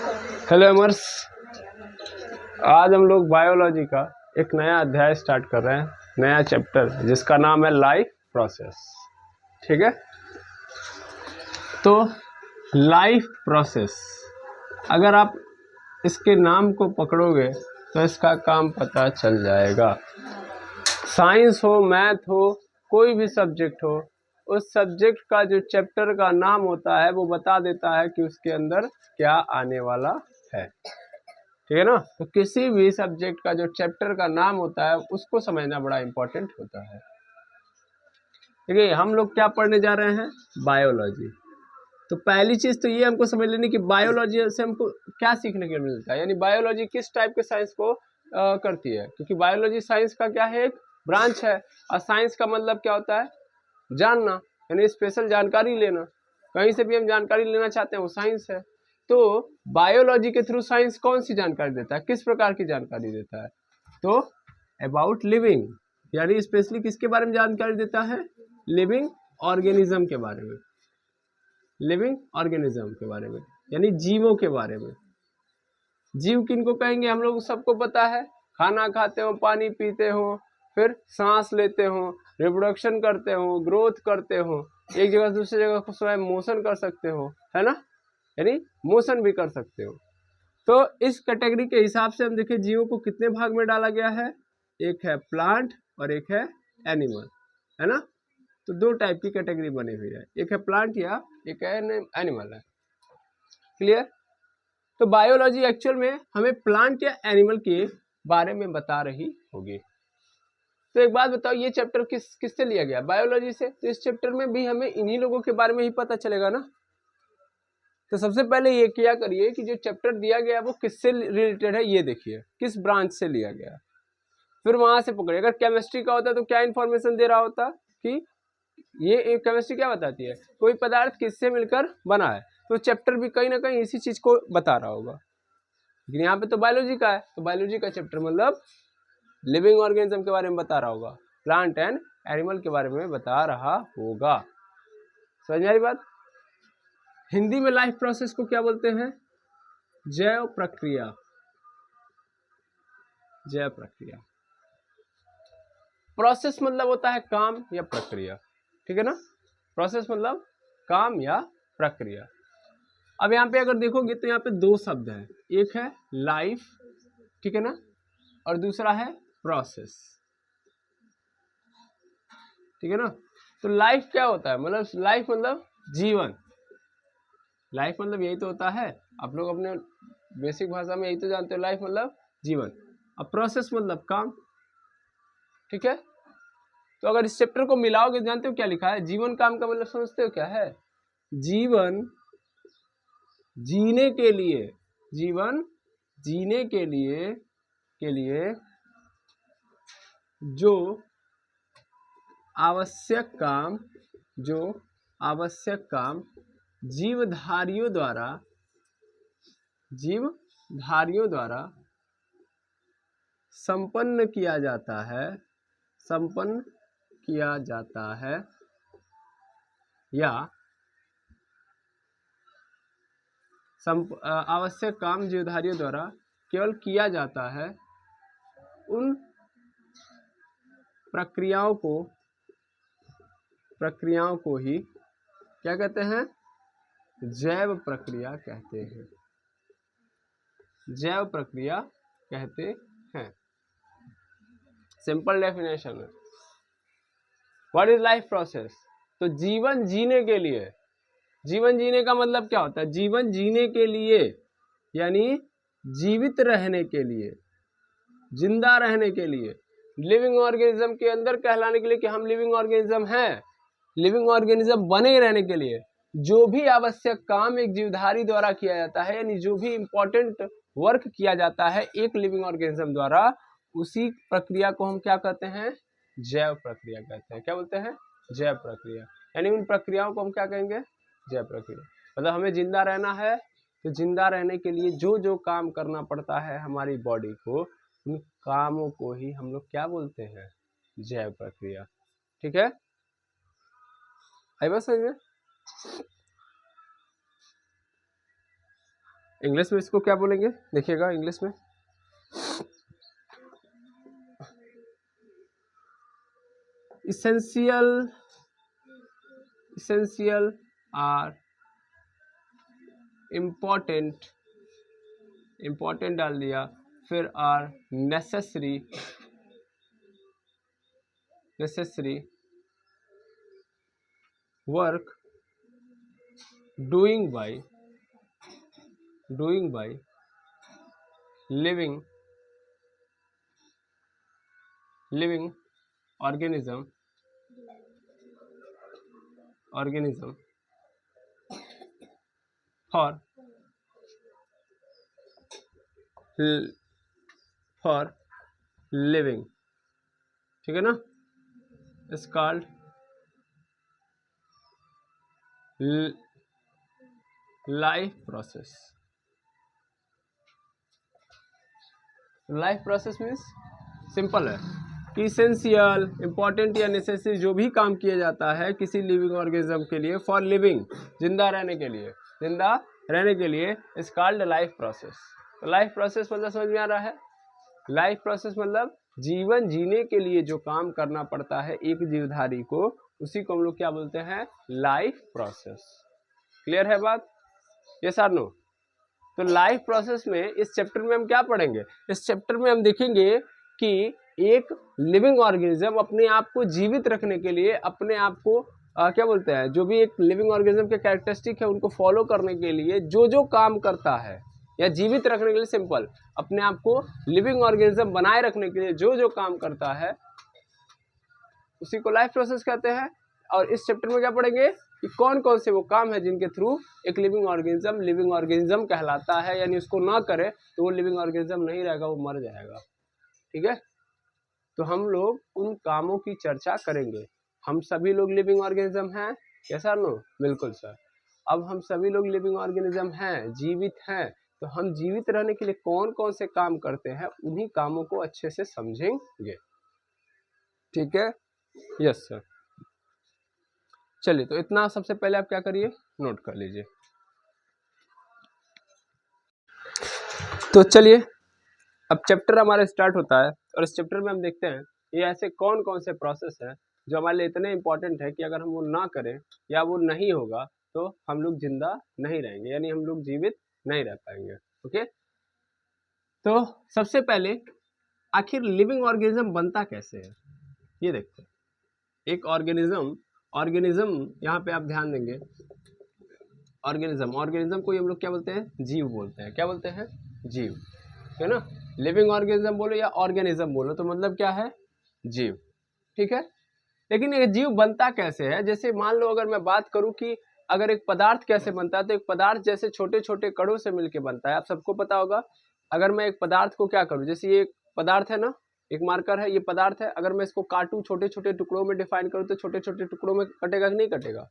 Hello एमर्स, आज हम लोग बायोलॉजी का एक नया अध्याय स्टार्ट कर रहे हैं, नया चैप्टर जिसका नाम है लाइफ प्रोसेस। ठीक है, तो लाइफ प्रोसेस अगर आप इसके नाम को पकड़ोगे तो इसका काम पता चल जाएगा। साइंस हो, मैथ हो, कोई भी सब्जेक्ट हो, उस सब्जेक्ट का जो चैप्टर का नाम होता है वो बता देता है कि उसके अंदर क्या आने वाला है। ठीक है ना। तो किसी भी सब्जेक्ट का जो चैप्टर का नाम होता है उसको समझना बड़ा इंपॉर्टेंट होता है। ठीक है, हम लोग क्या पढ़ने जा रहे हैं? बायोलॉजी। तो पहली चीज तो ये हमको समझ लेनी कि बायोलॉजी से हमको क्या सीखने के लिए मिलता है, यानी बायोलॉजी किस टाइप के साइंस को करती है। क्योंकि बायोलॉजी साइंस का क्या है, एक ब्रांच है। और साइंस का मतलब क्या होता है? जानना, यानी स्पेशल जानकारी लेना। कहीं से भी हम जानकारी लेना चाहते हैं वो साइंस है। तो बायोलॉजी के थ्रू साइंस कौन सी जानकारी देता है, किस प्रकार की जानकारी देता है? तो अबाउट लिविंग, यानी स्पेशली किसके बारे में जानकारी देता है? लिविंग ऑर्गेनिज्म के बारे में। लिविंग ऑर्गेनिज्म के बारे में यानी जीवों के बारे में। जीव किनको कहेंगे? हम लोग सबको पता है, खाना खाते हो, पानी पीते हो, फिर सांस लेते हो, रिप्रोडक्शन करते हो, ग्रोथ करते हो, एक जगह से दूसरी जगह को स्वयं मोशन कर सकते हो, है ना, यानी मोशन भी कर सकते हो। तो इस कैटेगरी के हिसाब से हम देखें जीवों को कितने भाग में डाला गया है। एक है प्लांट और एक है एनिमल, है ना। तो दो टाइप की कैटेगरी बनी हुई है, एक है प्लांट या एक है एनिमल है। क्लियर? तो बायोलॉजी एक्चुअल में हमें प्लांट या एनिमल के बारे में बता रही होगी। तो एक बात बताओ, ये चैप्टर किससे लिया गया? बायोलॉजी से। तो इस चैप्टर में भी हमें इन्हीं लोगों के बारे में ही पता चलेगा ना। तो सबसे पहले ये क्या करिए कि जो चैप्टर दिया गया वो किससे रिलेटेड है ये देखिए, किस ब्रांच से लिया गया, फिर वहां से पकड़िए। अगर केमिस्ट्री का होता तो क्या इंफॉर्मेशन दे रहा होता कि ये केमिस्ट्री क्या बताती है, कोई पदार्थ किससे मिलकर बना है। तो चैप्टर भी कहीं ना कहीं इसी चीज को बता रहा होगा। लेकिन यहाँ पे तो बायोलॉजी का है, तो बायोलॉजी का चैप्टर मतलब लिविंग ऑर्गेनिज्म के बारे में बता रहा होगा, प्लांट एंड एनिमल के बारे में बता रहा होगा। समझ में आई बात? हिंदी में लाइफ प्रोसेस को क्या बोलते हैं? जैव प्रक्रिया। जैव प्रक्रिया। प्रोसेस मतलब होता है काम या प्रक्रिया। ठीक है ना। प्रोसेस मतलब काम या प्रक्रिया। अब यहाँ पे अगर देखोगे तो यहाँ पे दो शब्द हैं, एक है लाइफ, ठीक है ना, और दूसरा है प्रोसेस। ठीक है ना। तो लाइफ क्या होता है? मतलब लाइफ मतलब जीवन। लाइफ मतलब यही तो होता है, आप लोग अपने बेसिक भाषा में यही तो जानते हो, लाइफ मतलब जीवन। अब प्रोसेस मतलब काम। ठीक है। तो अगर इस चैप्टर को मिलाओगे, जानते हो क्या लिखा है? जीवन काम का मतलब समझते हो क्या है? जीवन जीने के लिए, जीवन जीने के लिए जो आवश्यक काम, जो आवश्यक काम जीवधारियों द्वारा संपन्न किया जाता है, संपन्न किया जाता है, या आवश्यक काम जीवधारियों द्वारा केवल किया जाता है, उन प्रक्रियाओं को ही क्या कहते हैं? जैव प्रक्रिया कहते हैं। जैव प्रक्रिया कहते हैं। सिंपल डेफिनेशन है। What is life process? तो जीवन जीने के लिए, जीवन जीने का मतलब क्या होता है? जीवन जीने के लिए यानी जीवित रहने के लिए, जिंदा रहने के लिए, लिविंग ऑर्गेनिज्म के अंदर कहलाने के लिए कि हम लिविंग ऑर्गेनिज्म हैं, लिविंग ऑर्गेनिज्म बने रहने के लिए जो भी आवश्यक काम एक जीवधारी द्वारा किया जाता है, यानी जो भी इंपॉर्टेंट वर्क किया जाता है एक लिविंग ऑर्गेनिज्म द्वारा, उसी प्रक्रिया को हम क्या कहते हैं? जैव प्रक्रिया कहते हैं। क्या बोलते हैं? जैव प्रक्रिया। यानी उन प्रक्रियाओं को हम क्या कहेंगे? जैव प्रक्रिया। मतलब हमें जिंदा रहना है, तो जिंदा रहने के लिए जो जो काम करना पड़ता है हमारी बॉडी को, उन कामों को ही हम लोग क्या बोलते हैं? जैव प्रक्रिया। ठीक है, आई बात समझ में? इंग्लिश में इसको क्या बोलेंगे, देखिएगा इंग्लिश में इसेंशियल आर इम्पोर्टेंट डाल दिया, फिर are necessary work doing by living organism for living, ठीक है ना, is called life process. Life process means simple है कि इसेंशियल, इंपॉर्टेंट या नेसेसरी जो भी काम किया जाता है किसी लिविंग ऑर्गेनिज्म के लिए, फॉर लिविंग, जिंदा रहने के लिए इज कॉल्ड लाइफ प्रोसेस। तो लाइफ प्रोसेस मतलब समझ में आ रहा है, लाइफ प्रोसेस मतलब जीवन जीने के लिए जो काम करना पड़ता है एक जीवधारी को, उसी को हम लोग क्या बोलते हैं, लाइफ प्रोसेस। क्लियर है बात, यस और नो? तो लाइफ प्रोसेस में इस चैप्टर में हम क्या पढ़ेंगे, इस चैप्टर में हम देखेंगे कि एक लिविंग ऑर्गेनिज्म अपने आप को जीवित रखने के लिए, अपने आप को क्या बोलते हैं, जो भी एक लिविंग ऑर्गेनिज्म के कैरेक्टरिस्टिक है उनको फॉलो करने के लिए जो काम करता है, या जीवित रखने के लिए, सिंपल अपने आप को लिविंग ऑर्गेनिज्म बनाए रखने के लिए जो काम करता है उसी को लाइफ प्रोसेस कहते हैं। और इस चैप्टर में क्या पढ़ेंगे कि कौन कौन से वो काम है जिनके थ्रू एक लिविंग ऑर्गेनिज्म कहलाता है, यानी उसको ना करे तो वो लिविंग ऑर्गेनिज्म नहीं रहेगा, वो मर जाएगा। ठीक है, तो हम लोग उन कामों की चर्चा करेंगे। हम सभी लोग लिविंग ऑर्गेनिज्म हैं, कैसा नो? बिल्कुल सर। अब हम सभी लोग लिविंग ऑर्गेनिज्म हैं, जीवित हैं, तो हम जीवित रहने के लिए कौन कौन से काम करते हैं उन्हीं कामों को अच्छे से समझेंगे। ठीक है, यस सर। चलिए, तो इतना सबसे पहले आप क्या करिए, नोट कर लीजिए। तो चलिए, अब चैप्टर हमारा स्टार्ट होता है और इस चैप्टर में हम देखते हैं ये ऐसे कौन कौन से प्रोसेस हैं जो हमारे लिए इतने इंपॉर्टेंट है कि अगर हम वो ना करें या वो नहीं होगा तो हम लोग जिंदा नहीं रहेंगे, यानी हम लोग जीवित नहीं रह पाएंगे। ओके, तो सबसे पहले आखिर लिविंग ऑर्गेनिज्म बनता कैसे है ये देखते हैं। एक ऑर्गेनिज्म यहाँ पे आप ध्यान देंगे, ऑर्गेनिज्म को हम लोग क्या बोलते हैं, जीव बोलते हैं। क्या बोलते हैं, जीव, है ना। लिविंग ऑर्गेनिज्म बोलो या ऑर्गेनिज्म बोलो तो मतलब क्या है, जीव। ठीक है, लेकिन ये जीव बनता कैसे है, जैसे मान लो अगर मैं बात करूं कि अगर एक पदार्थ कैसे बनता है, तो एक पदार्थ जैसे छोटे छोटे कणों से मिलकर बनता है, आप सबको पता होगा। अगर मैं एक पदार्थ को क्या करूं, जैसे ये एक पदार्थ है ना, एक मार्कर है, ये पदार्थ है, अगर मैं इसको काटूं, छोटे छोटे टुकड़ों में डिफाइन करूं तो छोटे छोटे टुकड़ों में कटेगा कि नहीं कटेगा।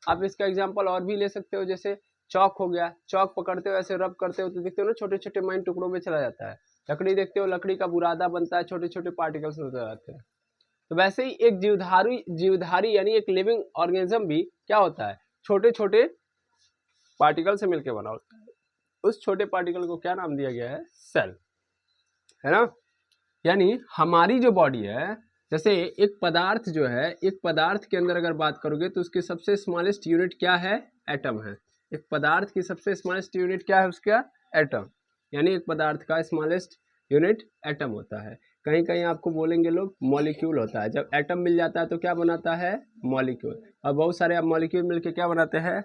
आप इसका एग्जाम्पल और भी ले सकते हो, जैसे चौक हो गया, चौक पकड़ते हो ऐसे रब करते हो तो देखते हो ना छोटे छोटे माइन टुकड़ों में चला जाता है। लकड़ी देखते हो, लकड़ी का बुरादा बनता है, छोटे छोटे पार्टिकल्स नजर आते हैं। तो वैसे ही एक जीवधारी यानी एक लिविंग ऑर्गेनिज्म भी क्या होता है, छोटे छोटे पार्टिकल से मिलकर बना होता है। उस छोटे पार्टिकल को क्या नाम दिया गया है, सेल, है ना। यानी हमारी जो बॉडी है, जैसे एक पदार्थ जो है, एक पदार्थ के अंदर अगर बात करोगे तो उसकी सबसे स्मॉलेस्ट यूनिट क्या है, एटम है। एक पदार्थ की सबसे स्मॉलेस्ट यूनिट क्या है, उसका एटम, यानी एक पदार्थ का स्मॉलेस्ट यूनिट एटम होता है। कहीं कहीं आपको बोलेंगे लोग मॉलिक्यूल होता है। जब एटम मिल जाता है तो क्या बनाता है, मॉलिक्यूल। और बहुत सारे मॉलिक्यूल मिलके क्या बनाते हैं,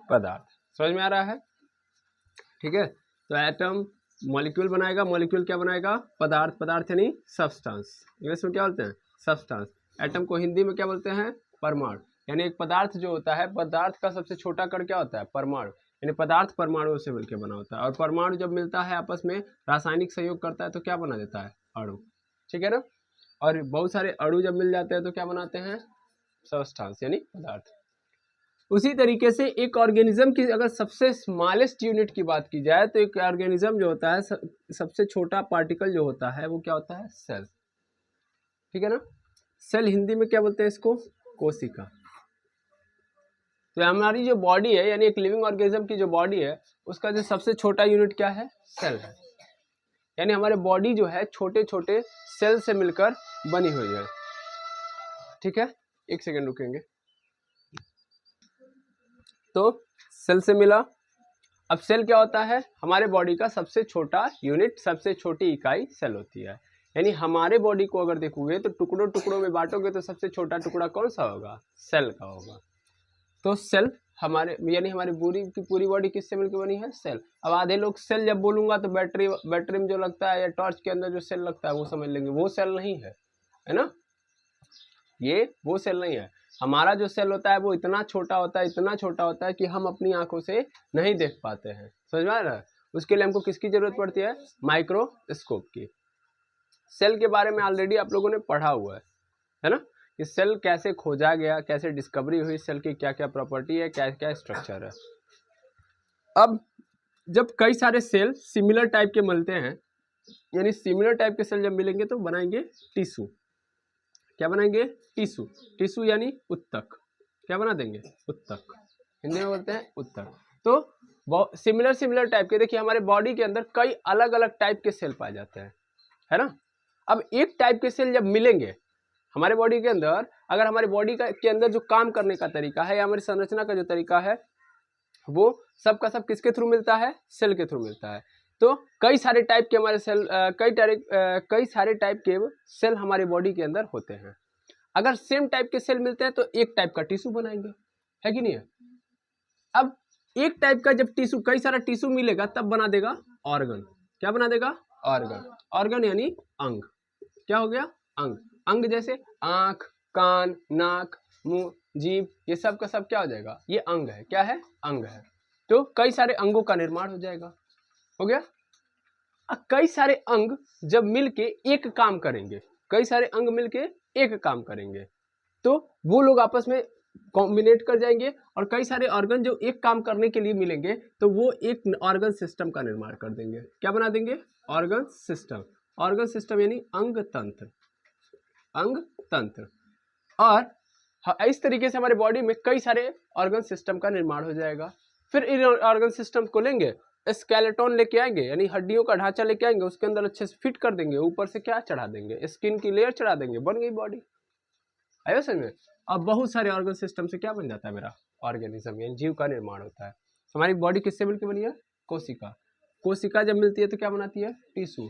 पदार्थ। समझ में आ रहा है, ठीक है। तो एटम मॉलिक्यूल बनाएगा, मॉलिक्यूल क्या बनाएगा, पदार्थ, पदार्थ यानी सब्सटेंस, इंग्लिश में क्या बोलते हैं, सब्सटेंस। एटम को हिंदी में क्या बोलते हैं, परमाणु। यानी एक पदार्थ जो होता है, पदार्थ का सबसे छोटा कण क्या होता है, परमाणु। यानी पदार्थ परमाणुओं से मिलकर बना होता है, और परमाणु जब मिलता है आपस में रासायनिक सहयोग करता है तो क्या बना देता है, अणु। ठीक है ना। और बहुत सारे अणु जब मिल जाते हैं तो क्या बनाते हैं, सब्सटेंस यानी पदार्थ। उसी तरीके से एक ऑर्गेनिज्म की अगर सबसे स्मॉलेस्ट यूनिट की बात की जाए तो एक ऑर्गेनिज्म जो होता है, सबसे छोटा पार्टिकल जो होता है वो क्या होता है, सेल। ठीक है ना। सेल हिंदी में क्या बोलते हैं इसको, कोशिका। तो हमारी जो बॉडी है यानी एक लिविंग ऑर्गेनिज्म की जो बॉडी है उसका जो सबसे छोटा यूनिट क्या है? सेल है। यानी हमारे बॉडी जो है छोटे छोटे सेल से मिलकर बनी हुई है। ठीक है, एक सेकेंड रुकेंगे। तो सेल से मिला। अब सेल क्या होता है? हमारे बॉडी का सबसे छोटा यूनिट, सबसे छोटी इकाई सेल होती है। यानी हमारे बॉडी को अगर देखोगे तो टुकड़ों टुकड़ों में बांटोगे तो सबसे छोटा टुकड़ा कौन सा होगा? सेल का होगा। तो सेल हमारे यानी हमारी पूरी की पूरी बॉडी किससे मिलकर बनी है? सेल। अब आधे लोग सेल जब बोलूंगा तो बैटरी में जो लगता है या टॉर्च के अंदर जो सेल लगता है वो समझ लेंगे, वो सेल नहीं है, है ना, ये वो सेल नहीं है। हमारा जो सेल होता है वो इतना छोटा होता है, इतना छोटा होता है कि हम अपनी आंखों से नहीं देख पाते हैं। समझ में आ रहा है? उसके लिए हमको किसकी जरूरत पड़ती है? माइक्रोस्कोप की। सेल के बारे में ऑलरेडी आप लोगों ने पढ़ा हुआ है ना, कि सेल कैसे खोजा गया, कैसे डिस्कवरी हुई, सेल की क्या क्या प्रॉपर्टी है, क्या क्या स्ट्रक्चर है। अब जब कई सारे सेल सिमिलर टाइप के मिलते हैं, यानी सिमिलर टाइप के सेल जब मिलेंगे तो बनाएंगे टिश्यू। क्या बनाएंगे? टिश्यू। टिश्यू यानी उत्तक। क्या बना देंगे? उत्तक। हिंदी में बोलते हैं उत्तक। तो सिमिलर टाइप के, देखिए हमारे बॉडी के अंदर कई अलग अलग टाइप के सेल पाए जाते हैं, है ना। अब एक टाइप के सेल जब मिलेंगे हमारे बॉडी के अंदर, अगर हमारे बॉडी के अंदर जो काम करने का तरीका है या हमारी संरचना का जो तरीका है वो सब का सब किसके थ्रू मिलता है? सेल के थ्रू मिलता है। तो कई सारे टाइप के हमारे सेल, कई सारे टाइप के सेल हमारे बॉडी के अंदर होते हैं। अगर सेम टाइप के सेल मिलते हैं तो एक टाइप का टिश्यू बनाएंगे, है कि नहीं है। अब एक टाइप का जब टिश्यू, कई सारा टिश्यू मिलेगा तब बना देगा ऑर्गन। क्या बना देगा? ऑर्गन। ऑर्गन यानी अंग। क्या हो गया? अंग। अंग जैसे आंख, कान, नाक, मुंह, जीभ, ये सब का सब क्या हो जाएगा? ये अंग है। क्या है? अंग है। तो कई सारे अंगों का निर्माण हो जाएगा। हो गया। अब कई सारे अंग जब मिलके एक काम करेंगे, कई सारे अंग मिलके एक काम करेंगे तो वो लोग आपस में कॉम्बिनेट कर जाएंगे और कई सारे ऑर्गन जो एक काम करने के लिए मिलेंगे तो वो एक ऑर्गन सिस्टम का निर्माण कर देंगे। क्या बना देंगे? Organ system. ऑर्गन सिस्टम यानी अंग तंत्र। अंग तंत्र। और इस तरीके से हमारे बॉडी में कई सारे ऑर्गन सिस्टम का निर्माण हो जाएगा। फिर इन ऑर्गन सिस्टम को लेंगे, स्केलेटन लेके आएंगे यानी हड्डियों का ढांचा लेके आएंगे, उसके अंदर अच्छे से फिट कर देंगे, ऊपर से क्या चढ़ा देंगे? स्किन की लेयर चढ़ा देंगे, बन गई बॉडी। आयो समझ में। अब बहुत सारे ऑर्गन सिस्टम से क्या बन जाता है? मेरा ऑर्गेनिज्म यानी जीव का निर्माण होता है। हमारी बॉडी किससे मिलकर बनी है? कोशिका। कोशिका जब मिलती है तो क्या बनाती है? टिश्यू।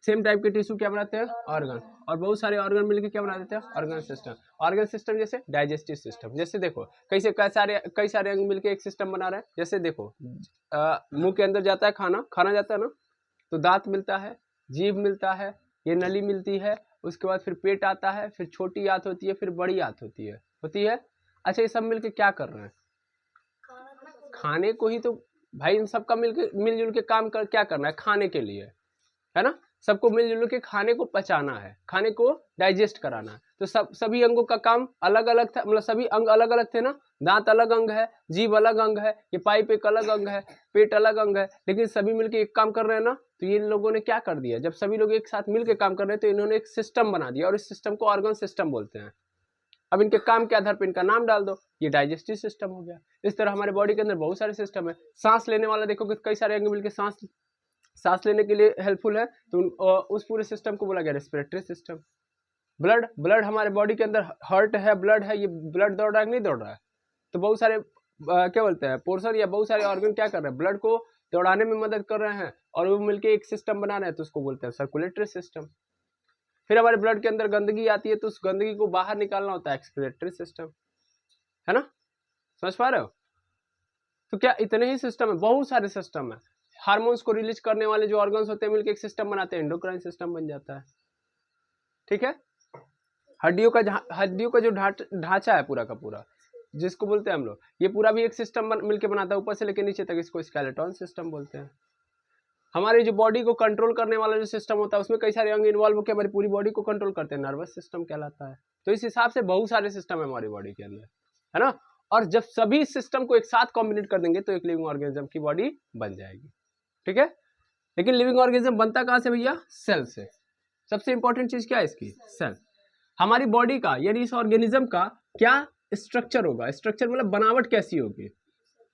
सेम टाइप के टिश्यू क्या बनाते हैं? ऑर्गन। और बहुत सारे ऑर्गन मिलकर क्या बना देते हैं? Organ system. ऑर्गन सिस्टम जैसे डाइजेस्टिव सिस्टम, जैसे देखो कई सारे अंग मिलकर एक सिस्टम बना रहे हैं। जैसे देखो मुंह के अंदर जाता है खाना जाता है ना, तो दांत मिलता है, जीभ मिलता है, ये नली मिलती है, उसके बाद फिर पेट आता है, फिर छोटी आंत होती है, फिर बड़ी आंत होती है। अच्छा, ये सब मिलकर क्या कर रहे हैं? खाने को ही तो भाई इन सबका मिलजुल के काम क्या करना है? खाने के लिए, है ना। सबको मिलजुल के खाने को पचाना है, खाने को डाइजेस्ट कराना है। तो सभी अंगों का काम अलग अलग था, मतलब सभी अंग अलग अलग थे ना। दांत अलग अंग है, जीभ अलग अंग है, ये पाइप एक अलग अंग है, पेट अलग अंग है, लेकिन सभी मिलकर एक काम कर रहे हैं ना। तो ये लोगों ने क्या कर दिया, जब सभी लोग एक साथ मिलकर काम कर रहे हैं तो इन्होंने एक सिस्टम बना दिया और इस सिस्टम को ऑर्गन सिस्टम बोलते हैं। अब इनके काम के आधार पर इनका नाम डाल दो, ये डाइजेस्टिव सिस्टम हो गया। इस तरह हमारे बॉडी के अंदर बहुत सारे सिस्टम है। सांस लेने वाला देखो कि कई सारे अंग मिलकर सांस लेने के लिए हेल्पफुल है, तो उस पूरे सिस्टम को बोला गया रेस्पिरेटरी सिस्टम। ब्लड हमारे बॉडी के अंदर हार्ट है, ब्लड है, ये ब्लड दौड़ रहा है कि नहीं दौड़ रहा है? तो बहुत सारे क्या बोलते हैं पोर्शन या बहुत सारे ऑर्गन क्या कर रहे हैं? ब्लड को दौड़ाने में मदद कर रहे हैं और वो मिलकर एक सिस्टम बना रहे हैं, तो उसको बोलते हैं सर्कुलेटरी सिस्टम। फिर हमारे ब्लड के अंदर गंदगी आती है तो उस गंदगी को बाहर निकालना होता है एक्सक्रीटरी सिस्टम, है ना। समझ पा रहे हो? तो क्या इतने ही सिस्टम है? बहुत सारे सिस्टम है। हार्मोन्स को रिलीज करने वाले जो ऑर्गन्स होते हैं मिलकर एक सिस्टम बनाते हैं, एंडोक्राइन सिस्टम बन जाता है। ठीक है। हड्डियों का जो ढांचा है पूरा का पूरा, जिसको बोलते हैं हम लोग, ये पूरा भी एक सिस्टम मिलकर बनाता है ऊपर से लेकर नीचे तक, इसको स्केलेटन सिस्टम बोलते हैं। हमारी जो बॉडी को कंट्रोल करने वाला जो सिस्टम होता है उसमें कई सारे अंग इन्वॉल्व होकर हमारी पूरी बॉडी को कंट्रोल करते हैं, नर्वस सिस्टम कहलाता है। तो इस हिसाब से बहुत सारे सिस्टम है हमारी बॉडी के अंदर, है ना। और जब सभी सिस्टम को एक साथ कॉम्बिनेट कर देंगे तो एक लिविंग ऑर्गेनिज्म की बॉडी बन जाएगी। ठीक है। लेकिन लिविंग ऑर्गेनिज्म बनता कहां से भैया? सेल से। सबसे इंपॉर्टेंट चीज क्या है इसकी? सेल। हमारी बॉडी का यानी इस ऑर्गेनिज्म का क्या स्ट्रक्चर होगा, स्ट्रक्चर मतलब बनावट कैसी होगी,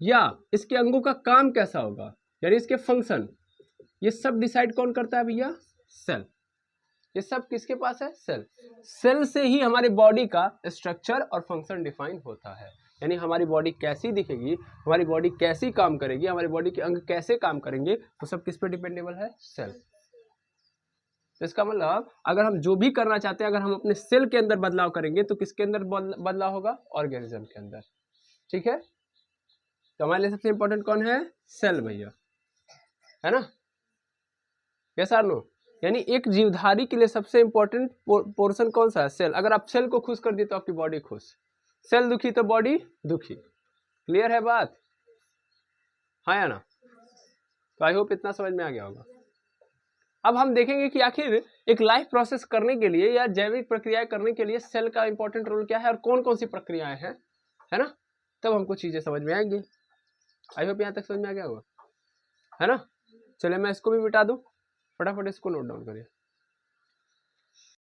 या इसके अंगों का काम कैसा होगा, यानी इसके फंक्शन, ये सब डिसाइड कौन करता है भैया, सेल। ये सब किसके पास है, सेल। सेल से ही हमारी बॉडी का स्ट्रक्चर और फंक्शन डिफाइन होता है, यानी हमारी बॉडी कैसी दिखेगी, हमारी बॉडी कैसी काम करेगी, हमारी बॉडी के अंग कैसे काम करेंगे, वो सब किस पे डिपेंडेबल है, सेल। तो इसका मतलब अगर हम जो भी करना चाहते हैं, अगर हम अपने सेल के अंदर बदलाव करेंगे तो किसके अंदर बदलाव होगा, ऑर्गेनिज्म के अंदर। ठीक है, तो हमारे लिए सबसे इंपॉर्टेंट कौन है, सेल भैया, है ना। यस और नो, यानी एक जीवधारी के लिए सबसे इंपॉर्टेंट पोर्शन कौन सा है, सेल। अगर आप सेल को खुश कर दिए तो आपकी बॉडी खुश, सेल दुखी तो बॉडी दुखी। क्लियर है बात, हाँ या ना। तो आई होप इतना समझ में आ गया होगा। अब हम देखेंगे कि आखिर एक लाइफ प्रोसेस करने के लिए या जैविक प्रक्रियाएं करने के लिए सेल का इंपॉर्टेंट रोल क्या है और कौन कौन सी प्रक्रियाएं हैं, है ना। तब हमको चीजें समझ में आएंगी। आई होप यहाँ तक समझ में आ गया होगा, है ना। चलिए मैं इसको भी मिटा दूं, फटाफट इसको नोट डाउन करिए।